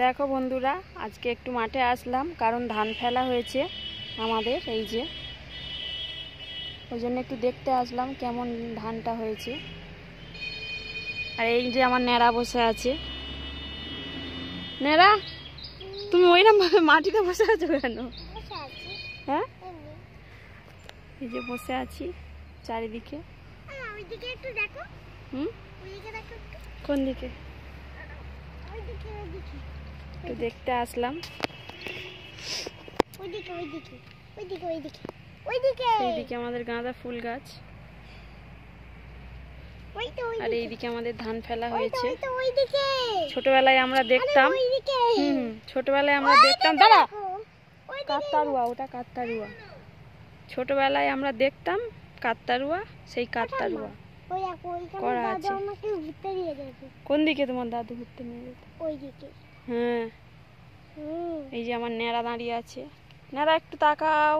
দেখো বন্ধুরা, আজকে একটু মাঠে আসলাম কারণ ধান ফেলা হয়েছে আমাদের, এই যে ওই জন্য একটু দেখতে আসলাম কেমন ধানটা হয়েছে। আর এই যে আমার ন্যাড়া বসে আছে। ন্যাড়া, তুমি ওইরকম ভাবে মাটিতে বসে আছো কেন? হ্যাঁ, এই যে বসে আছি চারিদিকে। কোন দিকে? একটু দেখতে আসলাম। এইদিকে আমাদের গাঁদা ফুল গাছ, আর এইদিকে আমাদের ধান ফেলা হয়েছে। ছোটবেলায় আমরা দেখতাম, ছোটবেলায় আমরা দেখতাম, দাঁড়া, কাকতারুয়া, ওটা কাকতারুয়া। ছোটবেলায় আমরা দেখতাম কাকতারুয়া, সেই কাকতারুয়া করা আছে। কোন দিকে তোমার দাদু ঘুরতে নিয়ে যেত? হ্যাঁ, এই যে আমার ন্যাড়া দাঁড়িয়ে আছে। ন্যাড়া, একটু তাকাও।